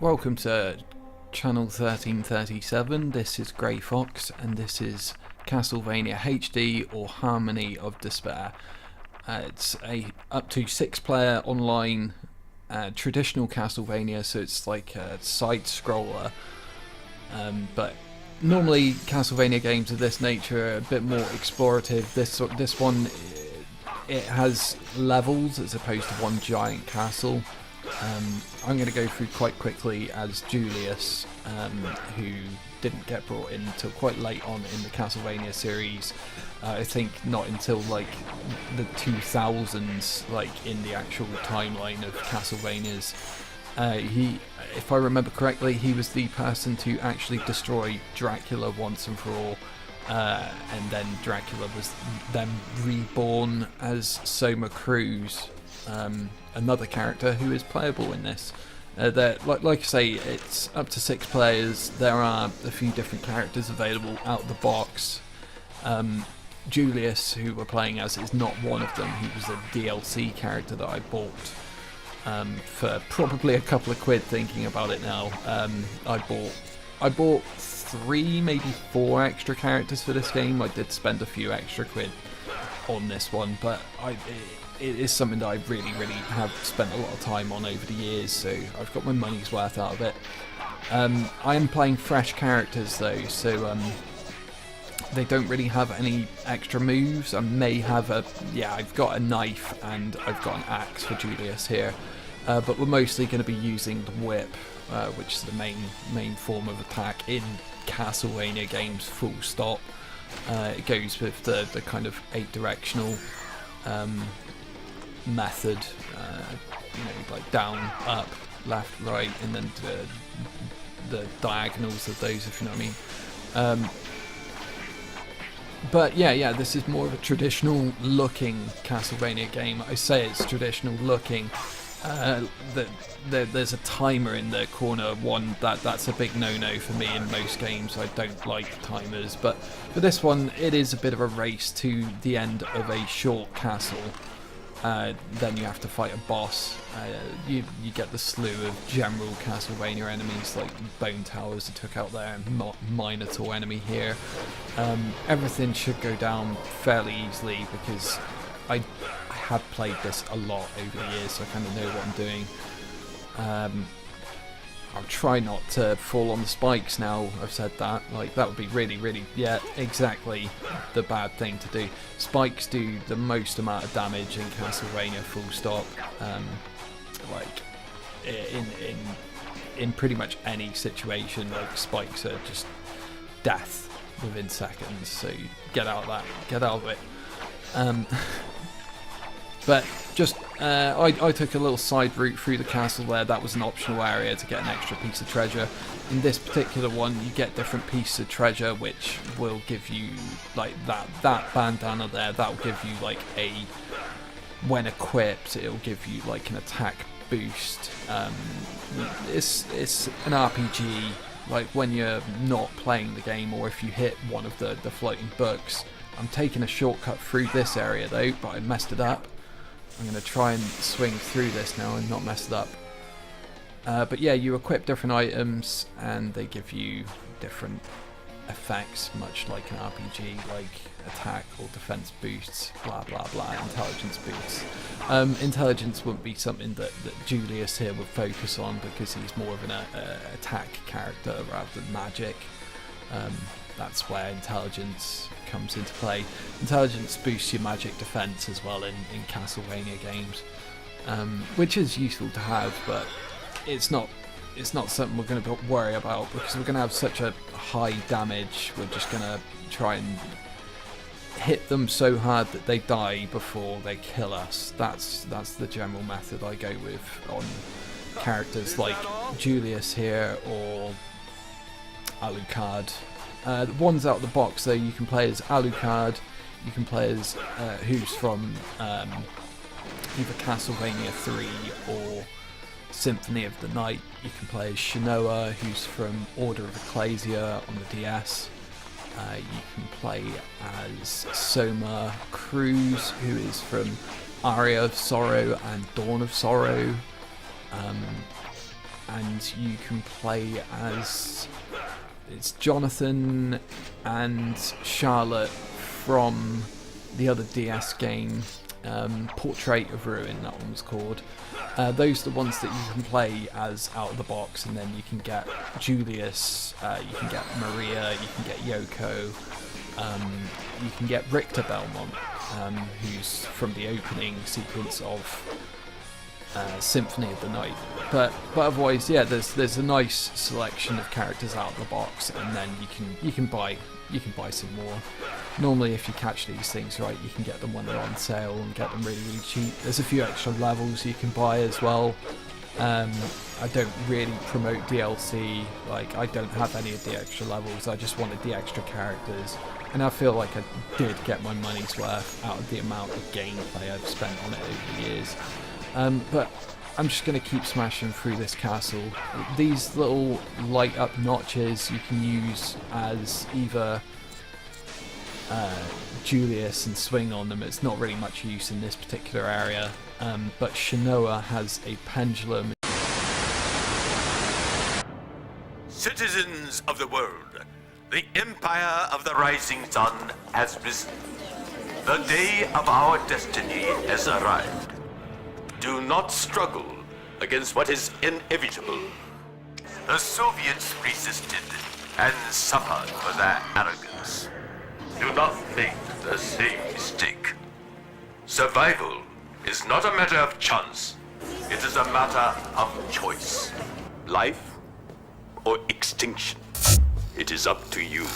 Welcome to channel 1337. This is Grey Fox, and this is Castlevania HD or Harmony of Despair. It's a up to 6-player online traditional Castlevania, so it's like a side scroller. But normally Castlevania games of this nature are a bit more explorative. This one, it has levels as opposed to one giant castle. I'm going to go through quite quickly as Julius, who didn't get brought in until quite late on in the Castlevania series. I think not until like the 2000s, like in the actual timeline of Castlevanias. If I remember correctly, he was the person to actually destroy Dracula once and for all. And then Dracula was then reborn as Soma Cruz, another character who is playable in this. Like I say, it's up to 6 players. There are a few different characters available out of the box. Julius, who we're playing as, is not one of them. He was a DLC character that I bought for probably a couple of quid. Thinking about it now, I bought 3, maybe 4 extra characters for this game. I did spend a few extra quid on this one, but it is something that I really have spent a lot of time on over the years, so I've got my money's worth out of it. I am playing fresh characters though, so they don't really have any extra moves. I may have I've got a knife and I've got an axe for Julius here, but we're mostly going to be using the whip, which is the main form of attack in Castlevania games, full stop. It goes with the kind of 8-directional method, like down, up, left, right, and then the diagonals of those, if you know what I mean. But yeah, this is more of a traditional looking Castlevania game. I say it's traditional looking. There's a timer in the corner. That's a big no-no for me in most games. I don't like timers, but for this one, it is a bit of a race to the end of a short castle. Then you have to fight a boss. You get the slew of general Castlevania enemies like Bone Towers I took out there, and Minotaur enemy here. Everything should go down fairly easily because I have played this a lot over the years, so I kind of know what I'm doing. I'll try not to fall on the spikes now I've said that. Like, that would be really, yeah, exactly the bad thing to do. Spikes do the most amount of damage in Castlevania, full stop. Like, in pretty much any situation, like, spikes are just death within seconds, so you get out of it. But just, I took a little side route through the castle there. That was an optional area to get an extra piece of treasure. In this particular one, you get different pieces of treasure, which will give you, like, that bandana there. That will give you, like, when equipped, it'll give you, like, an attack boost. It's an RPG, like, when you're not playing the game, or if you hit one of the floating books. I'm taking a shortcut through this area, though, but I messed it up. I'm going to try and swing through this now and not mess it up. But yeah, you equip different items and they give you different effects, much like an RPG, like attack or defense boosts, blah blah blah, intelligence boosts. Intelligence wouldn't be something that Julius here would focus on because he's more of an attack character rather than magic. That's where intelligence comes into play. Intelligence boosts your magic defense as well in Castlevania games, which is useful to have, but it's not something we're going to worry about because we're going to have such a high damage. We're just going to try and hit them so hard that they die before they kill us. That's the general method I go with on characters like Julius here or Alucard. The ones out of the box though, you can play as Alucard, you can play as who's from either Castlevania 3 or Symphony of the Night. You can play as Shinoa, who's from Order of Ecclesia on the DS. You can play as Soma Cruz, who is from Aria of Sorrow and Dawn of Sorrow. and you can play as it's Jonathan and Charlotte from the other DS game, Portrait of Ruin, that one's called. Those are the ones that you can play as out of the box, and then you can get Julius, you can get Maria, you can get Yoko, you can get Richter Belmont, who's from the opening sequence of Symphony of the Night. But otherwise, yeah, there's a nice selection of characters out of the box, and then you can buy some more. Normally, if you catch these things right, you can get them when they're on sale and get them really, really cheap. There's a few extra levels you can buy as well. I don't really promote DLC, like I don't have any of the extra levels, I just wanted the extra characters, and I feel like I did get my money's worth out of the amount of gameplay I've spent on it over the years. But I'm just going to keep smashing through this castle. These little light up notches you can use as either Julius and swing on them. It's not really much use in this particular area, but Shinoa has a pendulum. Citizens of the world, the Empire of the Rising Sun has risen. The day of our destiny has arrived. Do not struggle against what is inevitable. The Soviets resisted and suffered for their arrogance. Do not make the same mistake. Survival is not a matter of chance. It is a matter of choice. Life or extinction. It is up to you.